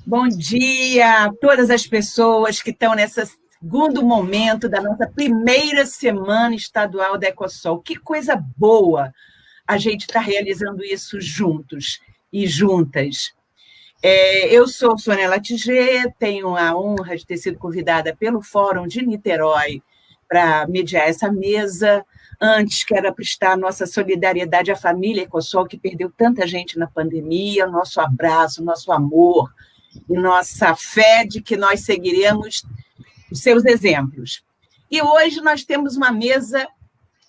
Bom dia a todas as pessoas que estão nesse segundo momento da nossa primeira semana estadual da Ecosol. Que coisa boa a gente está realizando isso juntos e juntas. Eu sou Sônia Latiger, tenho a honra de ter sido convidada pelo Fórum de Niterói para mediar essa mesa. Antes, quero prestar nossa solidariedade à família Ecosol, que perdeu tanta gente na pandemia, nosso abraço, nosso amor, e nossa fé de que nós seguiremos os seus exemplos. E hoje nós temos uma mesa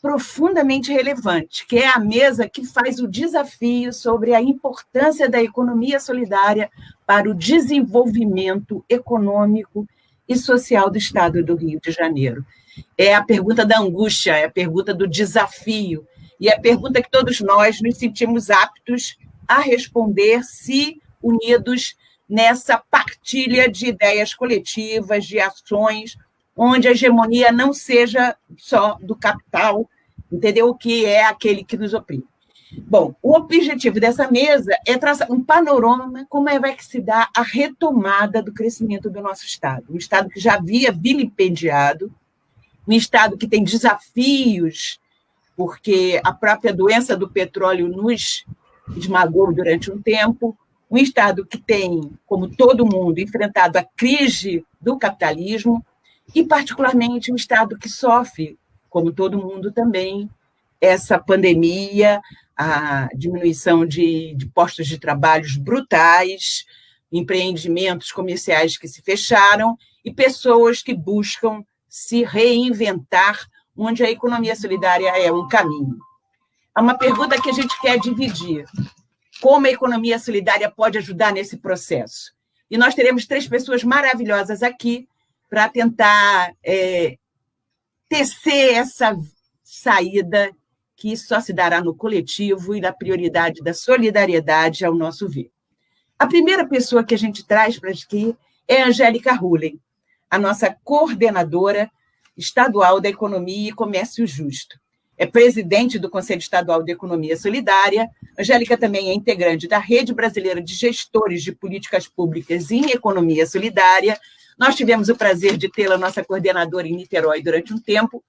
profundamente relevante, que é a mesa que faz o desafio sobre a importância da economia solidária para o desenvolvimento econômico e social do Estado do Rio de Janeiro. É a pergunta da angústia, é a pergunta do desafio, e é a pergunta que todos nós nos sentimos aptos a responder se unidos nessa partilha de ideias coletivas, de ações, onde a hegemonia não seja só do capital, entendeu? O que é aquele que nos oprime. Bom, o objetivo dessa mesa é traçar um panorama como é que se dá a retomada do crescimento do nosso Estado. Um Estado que já havia vilipendiado, um Estado que tem desafios, porque a própria doença do petróleo nos esmagou durante um tempo, um Estado que tem, como todo mundo, enfrentado a crise do capitalismo e, particularmente, um Estado que sofre, como todo mundo também, essa pandemia, a diminuição de postos de trabalho brutais, empreendimentos comerciais que se fecharam e pessoas que buscam se reinventar, onde a economia solidária é um caminho. É uma pergunta que a gente quer dividir. Como a economia solidária pode ajudar nesse processo? E nós teremos 3 pessoas maravilhosas aqui para tentar tecer essa saída que só se dará no coletivo e na prioridade da solidariedade, ao nosso ver. A primeira pessoa que a gente traz para aqui é a Angélica Hullen, a nossa coordenadora estadual da Economia e Comércio Justo. É presidente do Conselho Estadual de Economia Solidária. Angélica também é integrante da Rede Brasileira de Gestores de Políticas Públicas em Economia Solidária. Nós tivemos o prazer de tê-la nossa coordenadora em Niterói durante um tempo.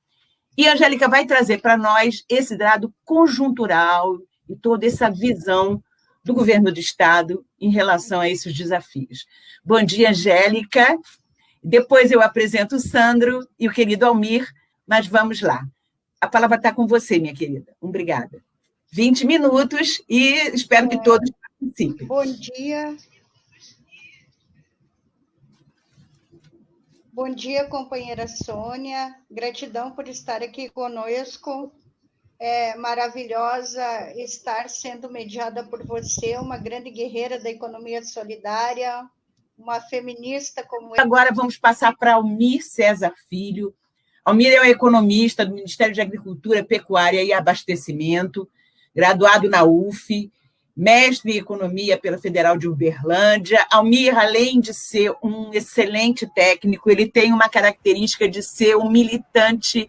E a Angélica vai trazer para nós esse dado conjuntural e toda essa visão do governo do Estado em relação a esses desafios. Bom dia, Angélica. Depois eu apresento o Sandro e o querido Almir, mas vamos lá. A palavra está com você, minha querida. Obrigada. 20 minutos e espero que todos participem. Bom dia. Bom dia, companheira Sônia. Gratidão por estar aqui conosco. É maravilhosa estar sendo mediada por você, uma grande guerreira da economia solidária, uma feminista como eu. Agora vamos passar para Almir César Filho. Almir é um economista do Ministério de Agricultura, Pecuária e Abastecimento, graduado na UF, mestre em Economia pela Federal de Uberlândia. Almir, além de ser um excelente técnico, ele tem uma característica de ser um militante.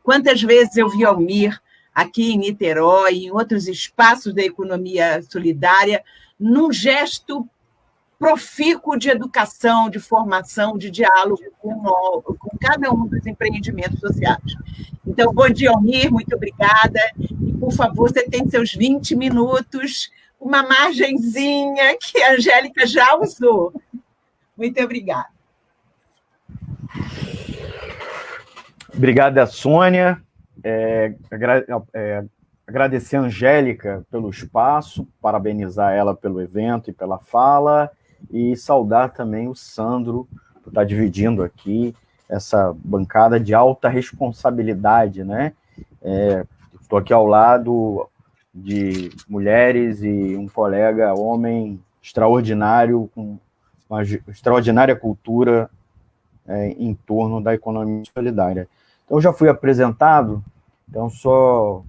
Quantas vezes eu vi Almir aqui em Niterói, em outros espaços da economia solidária, num gesto profícuo de educação, de formação, de diálogo com cada um dos empreendimentos sociais. Então, bom dia, Almir, muito obrigada. E, por favor, você tem seus 20 minutos, uma margenzinha que a Angélica já usou. Muito obrigada. Obrigada, Sônia. Agradecer a Angélica pelo espaço, parabenizar ela pelo evento e pela fala, e saudar também o Sandro por estar dividindo aqui essa bancada de alta responsabilidade, né? Estou aqui ao lado de mulheres e um colega homem extraordinário, com uma extraordinária cultura em torno da economia solidária. Então, já fui apresentado, então só,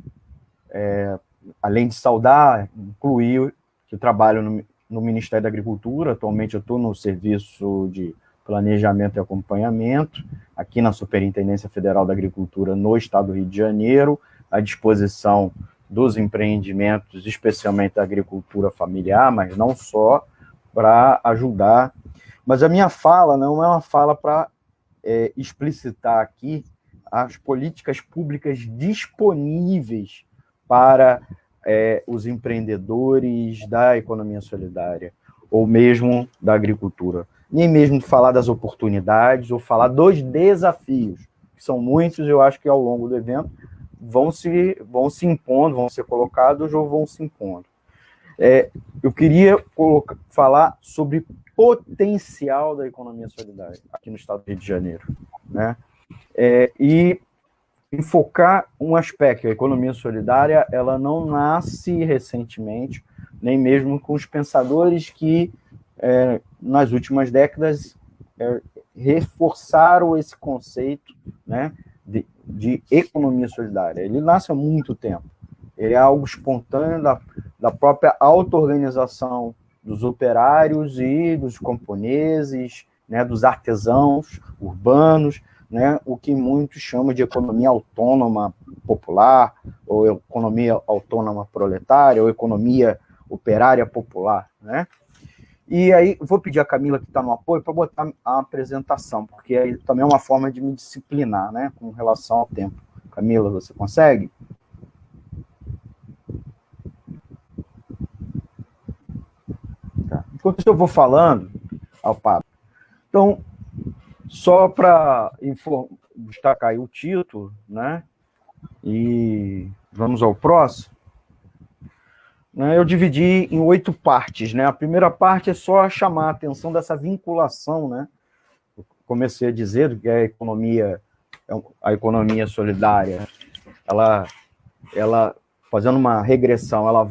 além de saudar, incluir que eu trabalho no Ministério da Agricultura. Atualmente eu estou no Serviço de Planejamento e Acompanhamento, aqui na Superintendência Federal da Agricultura, no Estado do Rio de Janeiro, à disposição dos empreendimentos, especialmente da agricultura familiar, mas não só, para ajudar. Mas a minha fala não é uma fala para explicitar aqui as políticas públicas disponíveis para os empreendedores da economia solidária, ou mesmo da agricultura. Nem mesmo falar das oportunidades, ou falar dos desafios, que são muitos, eu acho que ao longo do evento vão se impondo, vão ser colocados ou vão se impondo. Eu queria falar sobre potencial da economia solidária aqui no estado do Rio de Janeiro, né? E enfocar um aspecto. A economia solidária, ela não nasce recentemente, nem mesmo com os pensadores que, nas últimas décadas, reforçaram esse conceito, né, de economia solidária. Ele nasce há muito tempo. Ele é algo espontâneo da própria auto-organização dos operários e dos camponeses, né, dos artesãos urbanos, né, o que muitos chamam de economia autônoma popular, ou economia autônoma proletária, ou economia operária popular, né? E aí, vou pedir a Camila, que está no apoio, para botar a apresentação, porque aí também é uma forma de me disciplinar, né, com relação ao tempo. Camila, você consegue? Tá. Enquanto eu vou falando, Alparo, então, só para destacar aí o título, né, e vamos ao próximo. Eu dividi em 8 partes, né? A primeira parte é só chamar a atenção dessa vinculação, né? Eu comecei a dizer que a economia solidária, ela fazendo uma regressão, ela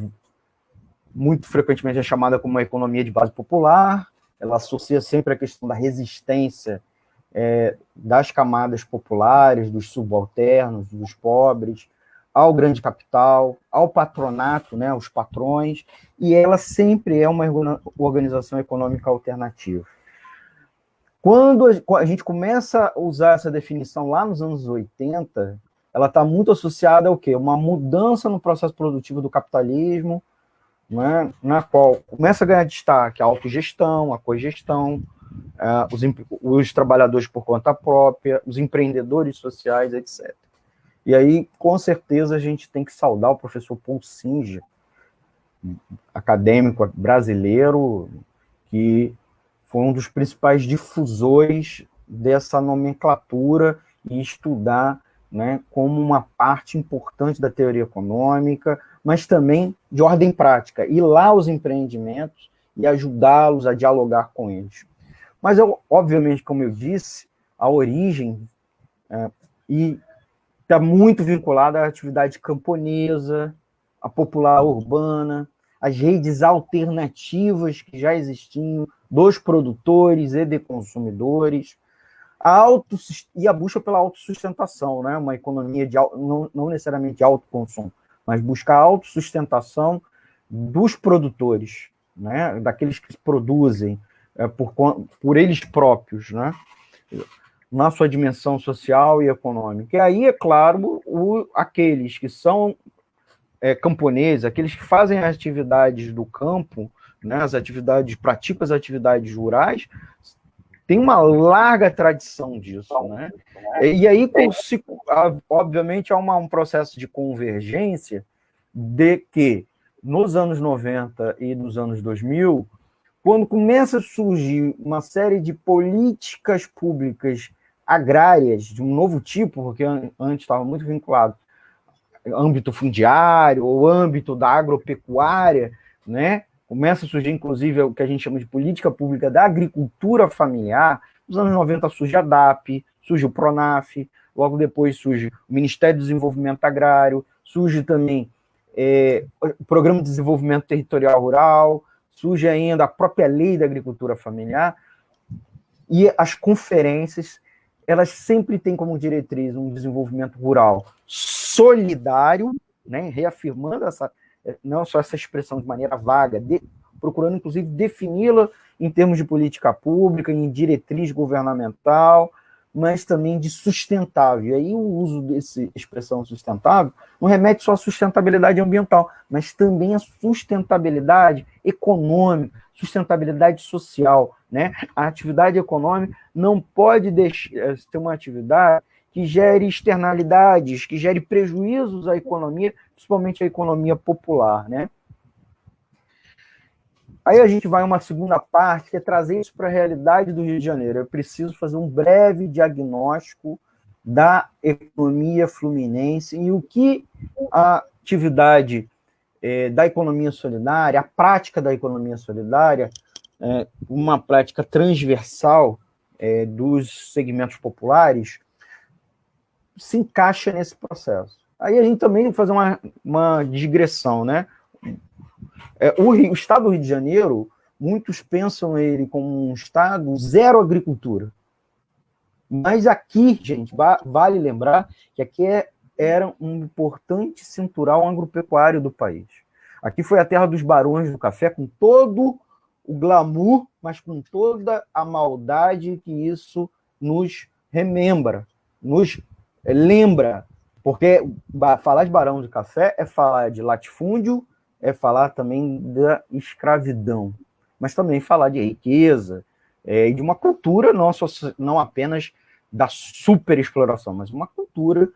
muito frequentemente é chamada como uma economia de base popular, ela associa sempre a questão da resistência das camadas populares, dos subalternos, dos pobres, ao grande capital, ao patronato, né, os patrões, e ela sempre é uma organização econômica alternativa. Quando a gente começa a usar essa definição lá nos anos 80, ela está muito associada ao quê? Uma mudança no processo produtivo do capitalismo, né, na qual começa a ganhar destaque a autogestão, a cogestão, os trabalhadores por conta própria, os empreendedores sociais, etc. E aí, com certeza, a gente tem que saudar o professor Paul Singer, acadêmico brasileiro, que foi um dos principais difusores dessa nomenclatura e estudar, né, como uma parte importante da teoria econômica, mas também de ordem prática, ir lá aos empreendimentos e ajudá-los a dialogar com eles. Mas, obviamente, como eu disse, a origem está muito vinculada à atividade camponesa, à popular urbana, às redes alternativas que já existiam dos produtores e de consumidores, e a busca pela autossustentação, né? Uma economia não necessariamente de autoconsumo, mas buscar a autossustentação dos produtores, né? Daqueles que produzem por eles próprios, né? Na sua dimensão social e econômica. E aí, é claro, aqueles que são camponeses, aqueles que fazem as atividades do campo, né, praticam as atividades rurais, tem uma larga tradição disso, né? E aí, obviamente, há um processo de convergência de que, nos anos 90 e nos anos 2000, quando começa a surgir uma série de políticas públicas agrárias de um novo tipo, porque antes estava muito vinculado ao âmbito fundiário ou âmbito da agropecuária, né? Começa a surgir, inclusive, o que a gente chama de política pública da agricultura familiar. Nos anos 90 surge a DAP, surge o PRONAF, logo depois surge o Ministério do Desenvolvimento Agrário, surge também o Programa de Desenvolvimento Territorial Rural, surge ainda a própria Lei da Agricultura Familiar, e as conferências, elas sempre têm como diretriz um desenvolvimento rural solidário, né, reafirmando não só essa expressão de maneira vaga, procurando, inclusive, defini-la em termos de política pública, em diretriz governamental, mas também de sustentável. E aí o uso dessa expressão sustentável não remete só à sustentabilidade ambiental, mas também à sustentabilidade econômica, sustentabilidade social, né? A atividade econômica não pode ser uma atividade que gere externalidades, que gere prejuízos à economia, principalmente à economia popular, né? Aí a gente vai a uma segunda parte, que é trazer isso para a realidade do Rio de Janeiro. Eu preciso fazer um breve diagnóstico da economia fluminense e o que a atividade da economia solidária, a prática da economia solidária, uma prática transversal dos segmentos populares, se encaixa nesse processo. Aí a gente também vai fazer uma digressão, né? O estado do Rio de Janeiro, muitos pensam ele como um estado zero agricultura. Mas aqui, gente, vale lembrar que aqui era um importante cinturão agropecuário do país. Aqui foi a terra dos barões do café, com todo o glamour, mas com toda a maldade que isso nos remembra, nos lembra. Porque falar de barão do café é falar de latifúndio, é falar também da escravidão, mas também falar de riqueza e de uma cultura não apenas da superexploração, mas uma cultura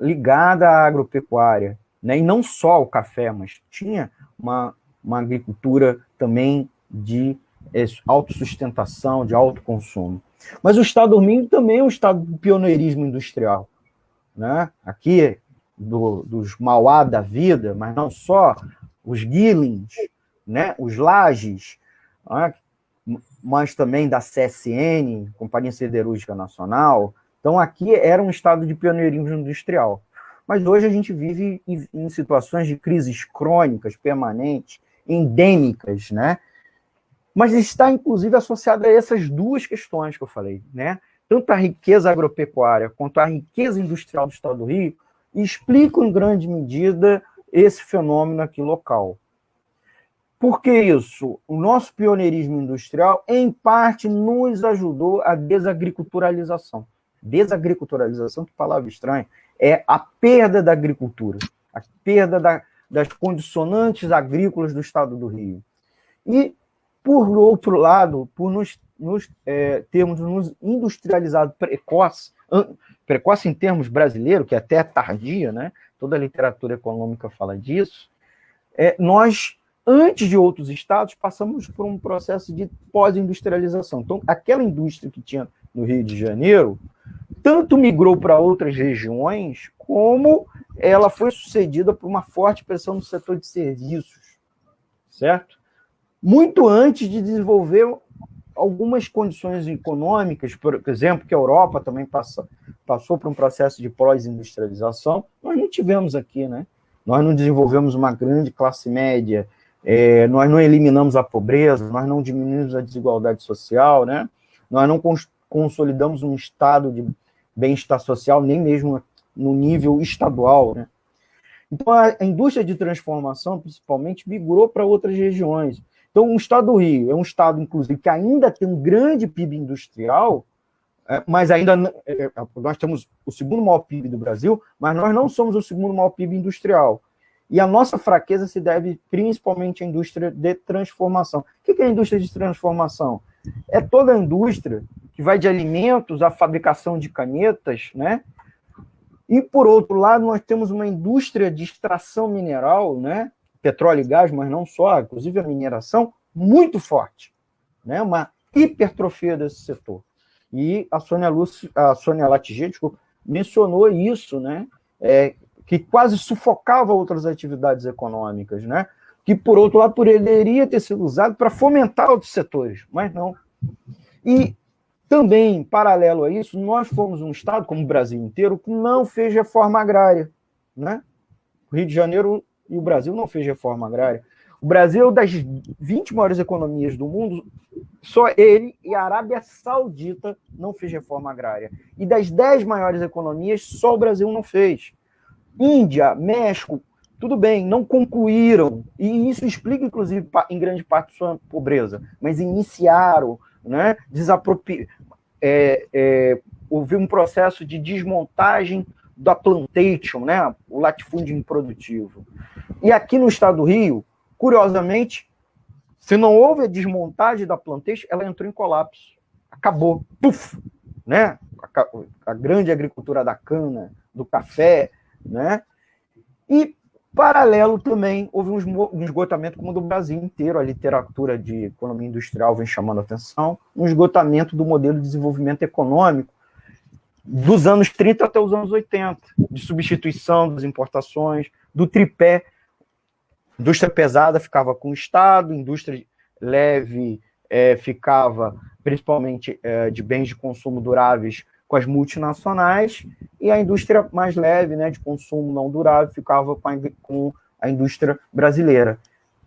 ligada à agropecuária, né? E não só ao café, mas tinha uma agricultura também de autossustentação, de autoconsumo. Mas o Estado do Rio também é um estado de pioneirismo industrial, né? Aqui, dos Mauá da vida, mas não só, os Guilins, né? Os Lages, né? Mas também da CSN, Companhia Siderúrgica Nacional. Então, aqui era um estado de pioneirismo industrial. Mas hoje a gente vive em situações de crises crônicas, permanentes, endêmicas, né? Mas está, inclusive, associada a essas duas questões que eu falei, né? Tanto a riqueza agropecuária quanto a riqueza industrial do estado do Rio explicam, em grande medida, esse fenômeno aqui local. Por que isso? O nosso pioneirismo industrial, em parte, nos ajudou a desagriculturalização. Desagriculturalização, que palavra estranha, é a perda da agricultura, a perda das condicionantes agrícolas do estado do Rio. E, por outro lado, por termos nos industrializado precoce em termos brasileiros, que é até tardia, né? Toda a literatura econômica fala disso, nós, antes de outros estados, passamos por um processo de pós-industrialização. Então, aquela indústria que tinha no Rio de Janeiro, tanto migrou para outras regiões, como ela foi sucedida por uma forte pressão no setor de serviços, certo? Muito antes de desenvolver algumas condições econômicas, por exemplo, que a Europa também passou por um processo de pós-industrialização, nós não tivemos aqui, né? Nós não desenvolvemos uma grande classe média, nós não eliminamos a pobreza, nós não diminuímos a desigualdade social, né? Nós não consolidamos um estado de bem-estar social, nem mesmo no nível estadual, né? Então, a indústria de transformação, principalmente, migrou para outras regiões. Então, o estado do Rio é um estado, inclusive, que ainda tem um grande PIB industrial, mas ainda nós temos o segundo maior PIB do Brasil, mas nós não somos o segundo maior PIB industrial. E a nossa fraqueza se deve principalmente à indústria de transformação. O que é a indústria de transformação? É toda a indústria que vai de alimentos à fabricação de canetas, né? E, por outro lado, nós temos uma indústria de extração mineral, né? Petróleo e gás, mas não só, inclusive a mineração, muito forte, né? Uma hipertrofia desse setor. E a Sônia Latiger, mencionou isso, né? Que quase sufocava outras atividades econômicas, né? Que, por outro lado, poderia ter sido usado para fomentar outros setores, mas não. E também, paralelo a isso, nós fomos um estado, como o Brasil inteiro, que não fez reforma agrária, né? O Rio de Janeiro e o Brasil não fez reforma agrária. O Brasil, das 20 maiores economias do mundo, só ele e a Arábia Saudita não fez reforma agrária. E das 10 maiores economias, só o Brasil não fez. Índia, México, tudo bem, não concluíram. E isso explica, inclusive, em grande parte, sua pobreza. Mas iniciaram, né? houve um processo de desmontagem da plantation, né, o latifúndio improdutivo. E aqui no estado do Rio, curiosamente, se não houve a desmontagem da plantation, ela entrou em colapso. Acabou. Puf! Né? A grande agricultura da cana, do café, né? E, paralelo também, houve um esgotamento como do Brasil inteiro, a literatura de economia industrial vem chamando a atenção, um esgotamento do modelo de desenvolvimento econômico dos anos 30 até os anos 80, de substituição das importações, do tripé. Indústria pesada ficava com o Estado, indústria leve ficava principalmente de bens de consumo duráveis com as multinacionais, e a indústria mais leve, né, de consumo não durável, ficava com a indústria brasileira.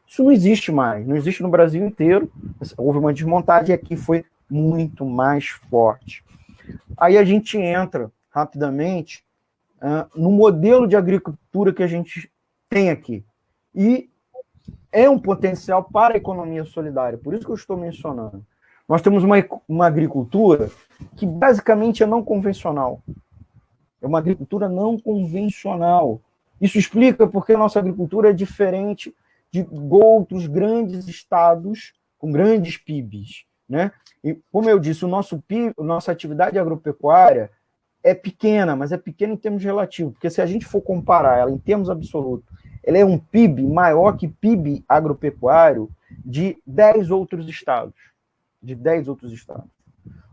Isso não existe mais, não existe no Brasil inteiro. Houve uma desmontagem e aqui foi muito mais forte. Aí a gente entra rapidamente no modelo de agricultura que a gente tem aqui. E é um potencial para a economia solidária, por isso que eu estou mencionando. Nós temos uma agricultura que basicamente é não convencional. É uma agricultura não convencional. Isso explica porque a nossa agricultura é diferente de outros grandes estados com grandes PIBs, né? E, como eu disse, o nosso PIB, a nossa atividade agropecuária é pequena, mas é pequena em termos relativos, porque se a gente for comparar ela em termos absolutos, ela é um PIB maior que PIB agropecuário de 10 outros estados. De 10 outros estados.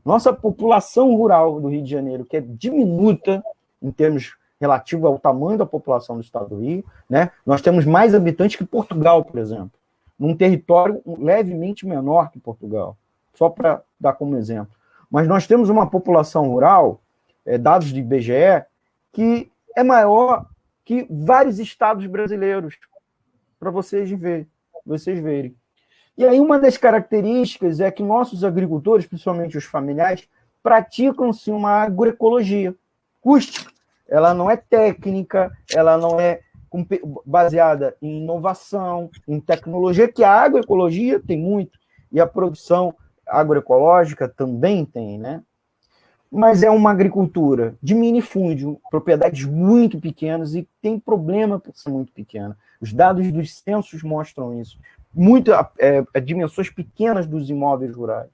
Nossa população rural do Rio de Janeiro, que é diminuta em termos relativos ao tamanho da população do estado do Rio, né? Nós temos mais habitantes que Portugal, por exemplo, num território levemente menor que Portugal, só para dar como exemplo. Mas nós temos uma população rural, dados do IBGE, que é maior que vários estados brasileiros, para vocês verem. E aí uma das características é que nossos agricultores, principalmente os familiares, praticam-se uma agroecologia rústica. Ela não é técnica, ela não é baseada em inovação, em tecnologia, que a agroecologia tem muito, e a produção agroecológica também tem, né? Mas é uma agricultura de minifúndio, propriedades muito pequenas, e tem problema por ser muito pequena. Os dados dos censos mostram isso. Dimensões pequenas dos imóveis rurais.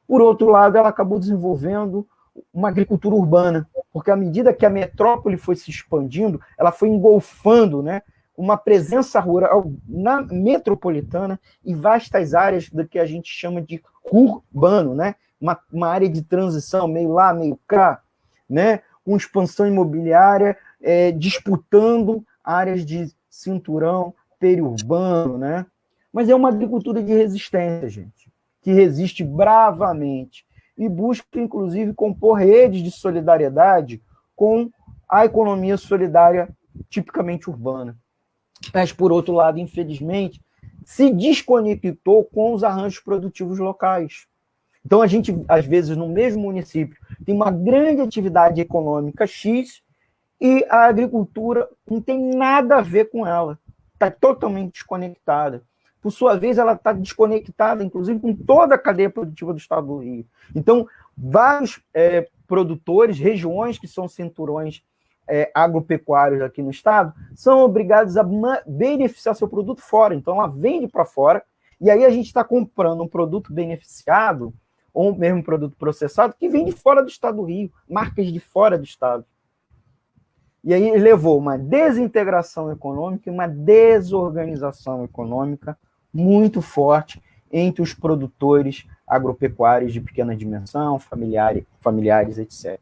Por outro lado, ela acabou desenvolvendo uma agricultura urbana, porque à medida que a metrópole foi se expandindo, ela foi engolfando, né, uma presença rural metropolitana e vastas áreas do que a gente chama de urbano, né, uma área de transição, meio lá, meio cá, né, com expansão imobiliária, disputando áreas de cinturão periurbano, né? Mas é uma agricultura de resistência, gente, que resiste bravamente e busca, inclusive, compor redes de solidariedade com a economia solidária tipicamente urbana. Mas, por outro lado, infelizmente, se desconectou com os arranjos produtivos locais. Então, a gente, às vezes, no mesmo município, tem uma grande atividade econômica X e a agricultura não tem nada a ver com ela. Está totalmente desconectada. Por sua vez, ela está desconectada, inclusive, com toda a cadeia produtiva do estado do Rio. Então, vários produtores, regiões que são cinturões agropecuários aqui no estado, são obrigados a beneficiar seu produto fora. Então, ela vende para fora, e aí a gente está comprando um produto beneficiado, ou mesmo um produto processado, que vem de fora do estado do Rio, marcas de fora do estado. E aí levou uma desintegração econômica e uma desorganização econômica muito forte entre os produtores agropecuários de pequena dimensão, familiares, etc.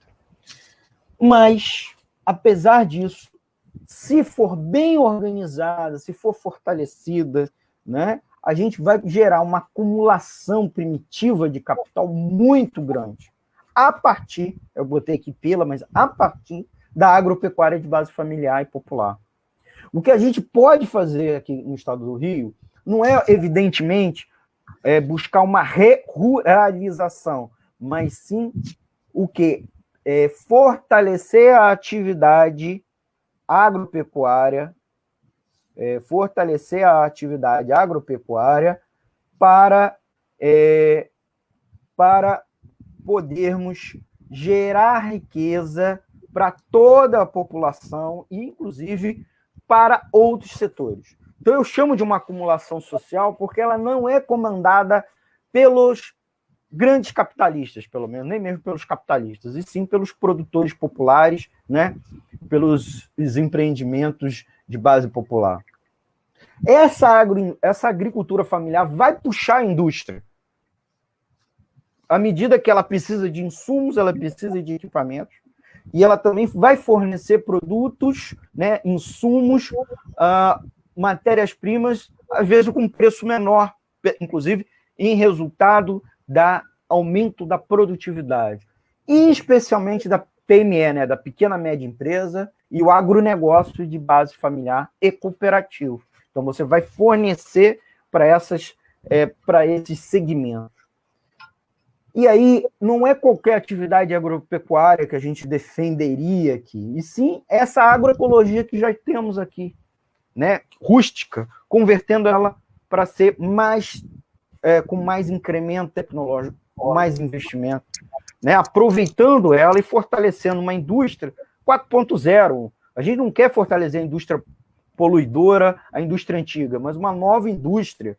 Mas, apesar disso, se for bem organizada, se for fortalecida, né, a gente vai gerar uma acumulação primitiva de capital muito grande. A partir, eu botei aqui mas a partir da agropecuária de base familiar e popular. O que a gente pode fazer aqui no estado do Rio não é, evidentemente, buscar uma ruralização, mas sim o quê? Fortalecer a atividade agropecuária, para podermos gerar riqueza para toda a população e, inclusive, para outros setores. Então, eu chamo de uma acumulação social porque ela não é comandada pelos grandes capitalistas, pelo menos, nem mesmo pelos capitalistas, e sim pelos produtores populares, né? Pelos empreendimentos de base popular. Essa agricultura familiar vai puxar a indústria. À medida que ela precisa de insumos, ela precisa de equipamentos, e ela também vai fornecer produtos, né, insumos, matérias-primas, às vezes com preço menor, inclusive em resultado da aumento da produtividade, e especialmente da PME, né, da pequena e média empresa, e o agronegócio de base familiar e cooperativo. Então, você vai fornecer para esses segmentos. E aí, não é qualquer atividade agropecuária que a gente defenderia aqui, e sim essa agroecologia que já temos aqui, né, rústica, convertendo ela para ser com mais incremento tecnológico, com mais investimento, né, aproveitando ela e fortalecendo uma indústria 4.0. A gente não quer fortalecer a indústria poluidora, a indústria antiga, mas uma nova indústria.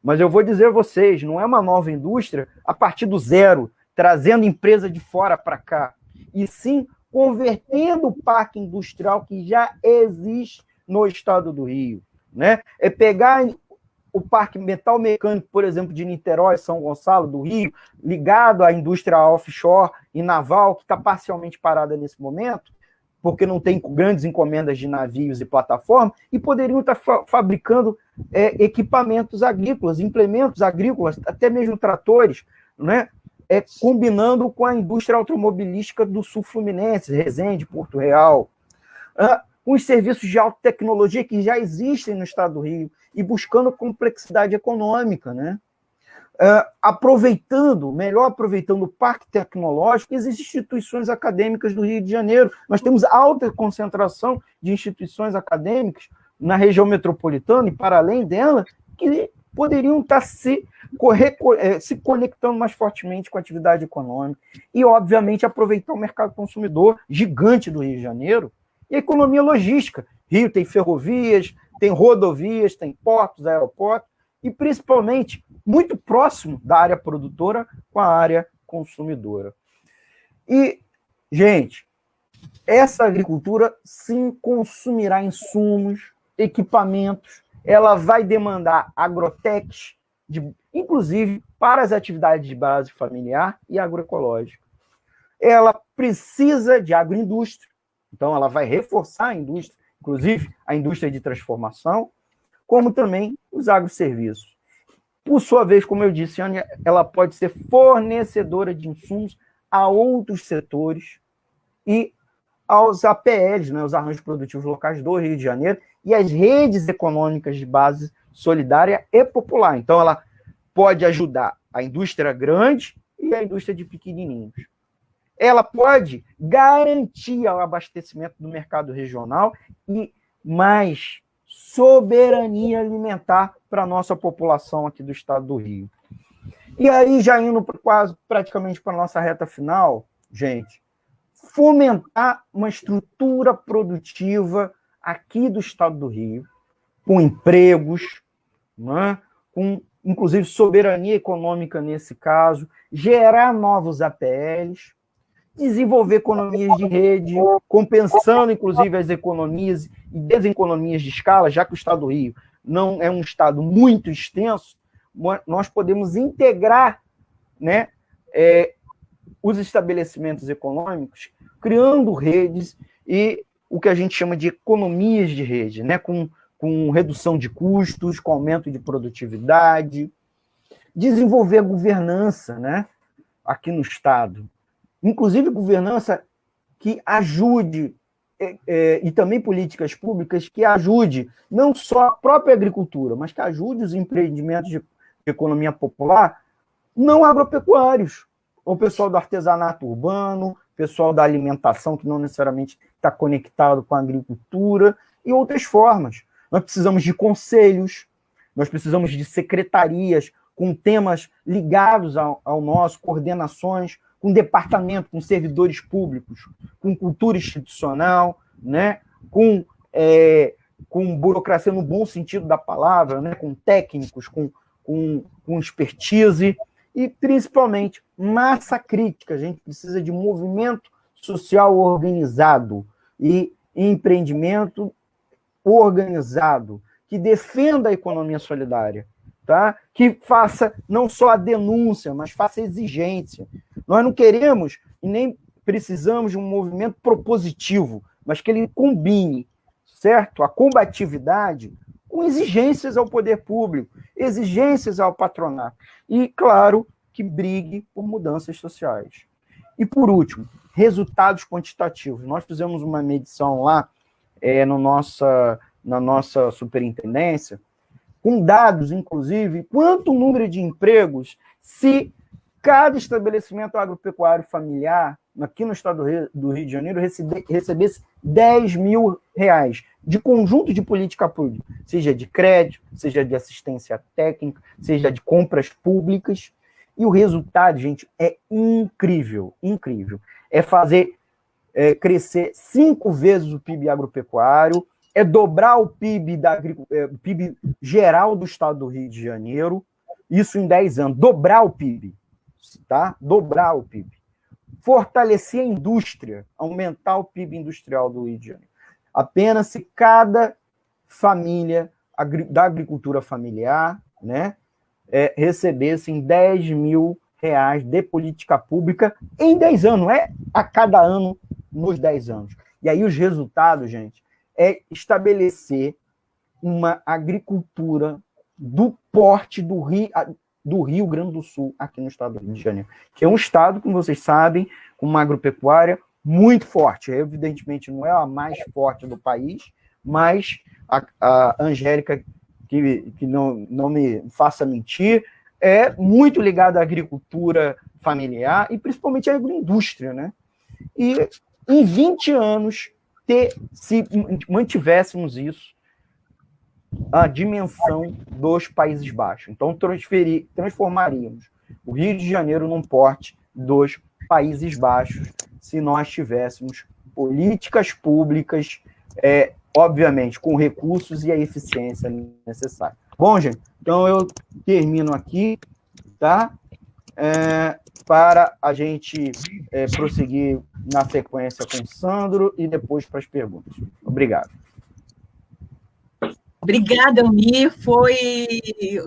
Mas eu vou dizer a vocês, não é uma nova indústria a partir do zero, trazendo empresa de fora para cá, e sim convertendo o parque industrial que já existe no estado do Rio, né? É pegar o parque metal mecânico, por exemplo, de Niterói, São Gonçalo, do Rio, ligado à indústria offshore e naval, que está parcialmente parada nesse momento, porque não tem grandes encomendas de navios e plataformas, e poderiam estar fabricando equipamentos agrícolas, implementos agrícolas, até mesmo tratores, né? Combinando com a indústria automobilística do sul fluminense, Resende, Porto Real, com os serviços de alta tecnologia que já existem no estado do Rio, e buscando complexidade econômica, né? Melhor aproveitando o parque tecnológico, existem instituições acadêmicas do Rio de Janeiro. Nós temos alta concentração de instituições acadêmicas na região metropolitana e para além dela, que poderiam estar se conectando mais fortemente com a atividade econômica e, obviamente, aproveitar o mercado consumidor gigante do Rio de Janeiro e a economia logística. Rio tem ferrovias, tem rodovias, tem portos, aeroportos, e principalmente muito próximo da área produtora com a área consumidora. E, gente, essa agricultura sim consumirá insumos, equipamentos, ela vai demandar agrotechs, inclusive para as atividades de base familiar e agroecológica. Ela precisa de agroindústria, então ela vai reforçar a indústria, inclusive a indústria de transformação, como também os agroserviços. Por sua vez, como eu disse, ela pode ser fornecedora de insumos a outros setores e aos APLs, né, os arranjos produtivos locais do Rio de Janeiro, e as redes econômicas de base solidária e popular. Então, ela pode ajudar a indústria grande e a indústria de pequenininhos. Ela pode garantir o abastecimento do mercado regional e mais soberania alimentar para a nossa população aqui do estado do Rio. E aí, já indo praticamente para a nossa reta final, gente, fomentar uma estrutura produtiva aqui do estado do Rio, com empregos, né, com, inclusive, soberania econômica nesse caso, gerar novos APLs, desenvolver economias de rede, compensando, inclusive, as economias e deseconomias de escala, já que o estado do Rio não é um estado muito extenso, nós podemos integrar, né, os estabelecimentos econômicos, criando redes e o que a gente chama de economias de rede, né, com redução de custos, com aumento de produtividade, desenvolver a governança, né, aqui no estado, inclusive governança que ajude, e também políticas públicas que ajude não só a própria agricultura, mas que ajude os empreendimentos de economia popular não agropecuários, o pessoal do artesanato urbano, pessoal da alimentação que não necessariamente está conectado com a agricultura e outras formas. Nós precisamos de conselhos, nós precisamos de secretarias com temas ligados ao nosso, coordenações, com departamento, com servidores públicos, com cultura institucional, né? Com burocracia no bom sentido da palavra, né? Com técnicos, com expertise e, principalmente, massa crítica. A gente precisa de movimento social organizado e empreendimento organizado, que defenda a economia solidária, tá? Que faça não só a denúncia, mas faça a exigência. Nós não queremos e nem precisamos de um movimento propositivo, mas que ele combine, certo? A combatividade com exigências ao poder público, exigências ao patronato. E, claro, que brigue por mudanças sociais. E, por último, resultados quantitativos. Nós fizemos uma medição lá na nossa superintendência, com dados, inclusive, quanto número de empregos se cada estabelecimento agropecuário familiar, aqui no estado do Rio de Janeiro, recebesse R$10.000 de conjunto de política pública, seja de crédito, seja de assistência técnica, seja de compras públicas. E o resultado, gente, é incrível, incrível. É fazer crescer 5 vezes o PIB agropecuário, é dobrar o PIB, PIB geral do estado do Rio de Janeiro, isso em 10 anos, dobrar o PIB, tá? Dobrar o PIB. Fortalecer a indústria, aumentar o PIB industrial do Rio de Janeiro. Apenas se cada família da agricultura familiar, né, recebessem R$10.000 de política pública em 10 anos, não é a cada ano nos 10 anos. E aí os resultados, gente, é estabelecer uma agricultura do porte do Rio Grande do Sul, aqui no estado do Rio de Janeiro, que é um estado, como vocês sabem, com uma agropecuária muito forte. Evidentemente, não é a mais forte do país, mas a Angélica, que não me faça mentir, é muito ligada à agricultura familiar e principalmente à agroindústria, né? E em 20 anos, se mantivéssemos isso, a dimensão dos Países Baixos. Então, transformaríamos o Rio de Janeiro num porte dos Países Baixos, se nós tivéssemos políticas públicas, obviamente, com recursos e a eficiência necessária. Bom, gente, então eu termino aqui, tá? Para a gente prosseguir na sequência com o Sandro e depois para as perguntas. Obrigado. Obrigada, Almir. Foi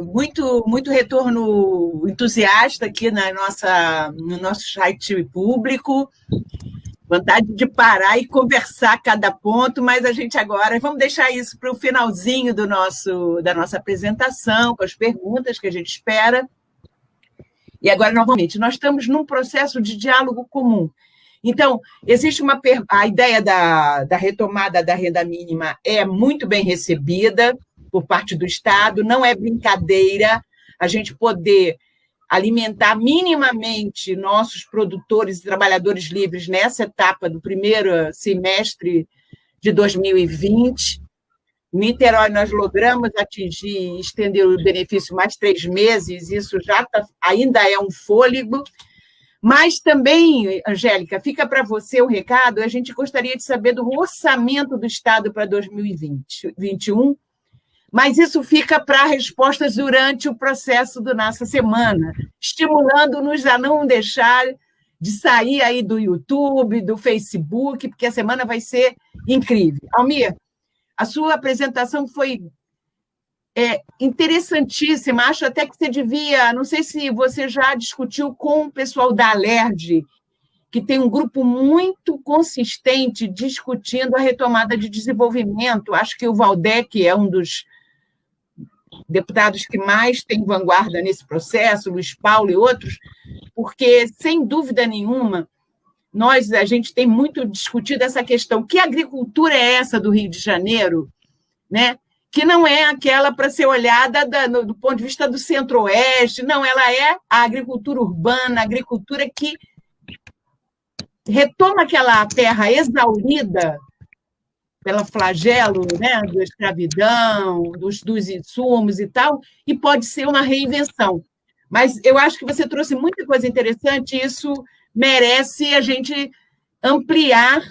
muito retorno entusiasta aqui no nosso chat público. Vontade de parar e conversar cada ponto, mas a gente agora vamos deixar isso para o finalzinho da nossa apresentação, com as perguntas que a gente espera. E agora, novamente, nós estamos num processo de diálogo comum. Então, existe a ideia da retomada da renda mínima é muito bem recebida por parte do Estado, não é brincadeira a gente poder alimentar minimamente nossos produtores e trabalhadores livres nessa etapa do primeiro semestre de 2020. Em Niterói, nós logramos atingir e estender o benefício mais 3 meses, isso ainda é um fôlego. Mas também, Angélica, fica para você o recado, a gente gostaria de saber do orçamento do Estado para 2021, mas isso fica para respostas durante o processo da nossa semana, estimulando-nos a não deixar de sair aí do YouTube, do Facebook, porque a semana vai ser incrível. Almir, a sua apresentação foi interessantíssima, acho até que você devia, não sei se você já discutiu com o pessoal da Alerj, que tem um grupo muito consistente discutindo a retomada de desenvolvimento, acho que o Valdec é um dos deputados que mais tem vanguarda nesse processo, Luiz Paulo e outros, porque, sem dúvida nenhuma, a gente tem muito discutido essa questão, que agricultura é essa do Rio de Janeiro, né? Que não é aquela para ser olhada do ponto de vista do Centro-Oeste, não, ela é a agricultura urbana, a agricultura que retoma aquela terra exaurida pelo flagelo, né, da escravidão, dos insumos e tal, e pode ser uma reinvenção. Mas eu acho que você trouxe muita coisa interessante, e isso merece a gente ampliar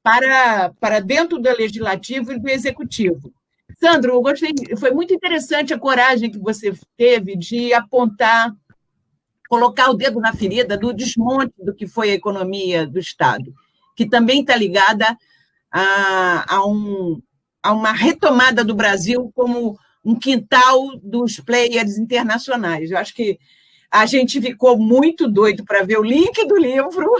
para dentro do Legislativo e do Executivo. Sandro, eu gostei, foi muito interessante a coragem que você teve de apontar, colocar o dedo na ferida do desmonte do que foi a economia do Estado, que também está ligada a uma retomada do Brasil como um quintal dos players internacionais. Eu acho que a gente ficou muito doido para ver o link do livro,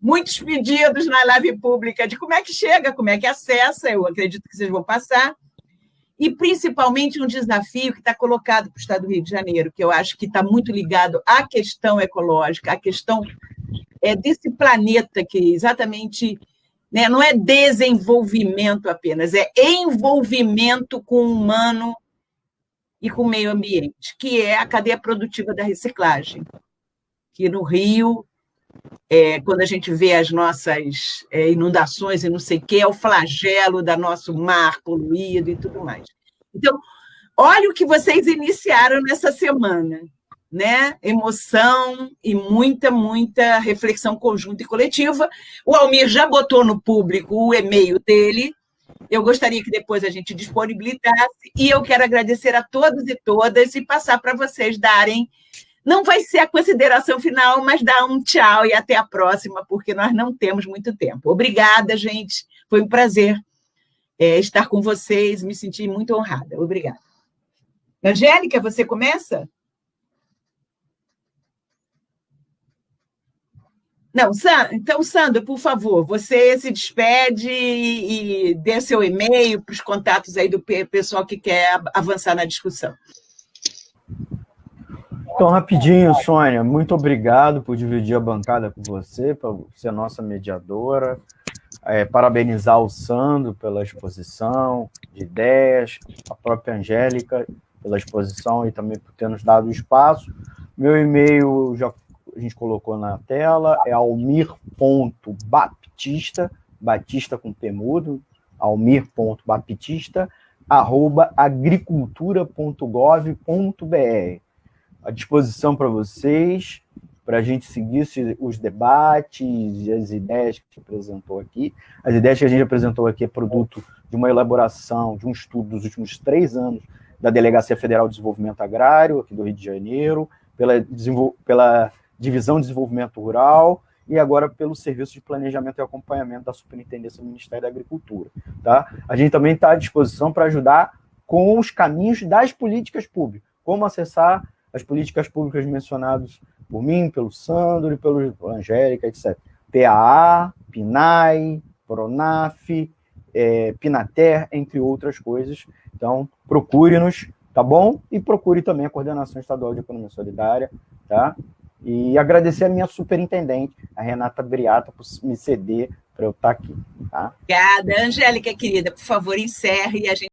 muitos pedidos na live pública de como é que chega, como é que acessa, eu acredito que vocês vão passar, e principalmente um desafio que está colocado para o Estado do Rio de Janeiro, que eu acho que está muito ligado à questão ecológica, à questão desse planeta que exatamente, né, não é desenvolvimento apenas, é envolvimento com o humano e com o meio ambiente, que é a cadeia produtiva da reciclagem, que no Rio, quando a gente vê as nossas inundações e não sei o quê, é o flagelo do nosso mar poluído e tudo mais. Então, olha o que vocês iniciaram nessa semana, né? Emoção e muita, muita reflexão conjunta e coletiva. O Almir já botou no público o e-mail dele. Eu gostaria que depois a gente disponibilizasse, e eu quero agradecer a todos e todas e passar para vocês darem, não vai ser a consideração final, mas dar um tchau e até a próxima, porque nós não temos muito tempo. Obrigada, gente. Foi um prazer estar com vocês, me senti muito honrada. Obrigada. Angélica, você começa? Não, então, Sandro, por favor, você se despede e dê seu e-mail para os contatos aí do pessoal que quer avançar na discussão. Então, rapidinho, Sônia, muito obrigado por dividir a bancada com você, por ser nossa mediadora. Parabenizar o Sandro pela exposição de ideias, a própria Angélica pela exposição e também por ter nos dado o espaço. Meu e-mail já a gente colocou na tela, é almir.baptista, Batista com P mudo, almir.baptista@agricultura.gov.br. À disposição para vocês, para a gente seguir os debates e as ideias que a gente apresentou aqui. As ideias que a gente apresentou aqui é produto de uma elaboração, de um estudo dos últimos 3 anos da Delegacia Federal de Desenvolvimento Agrário, aqui do Rio de Janeiro, pela Divisão de Desenvolvimento Rural e agora pelo Serviço de Planejamento e Acompanhamento da Superintendência do Ministério da Agricultura. Tá? A gente também está à disposição para ajudar com os caminhos das políticas públicas, como acessar as políticas públicas mencionadas por mim, pelo Sandro e pela Angélica, etc. PAA, PNAE, PRONAF, Pinater, entre outras coisas. Então, procure-nos, tá bom? E procure também a Coordenação Estadual de Economia Solidária, tá? E agradecer a minha superintendente, a Renata Briata, por me ceder para eu estar aqui. Tá? Obrigada. Angélica, querida, por favor, encerre e a gente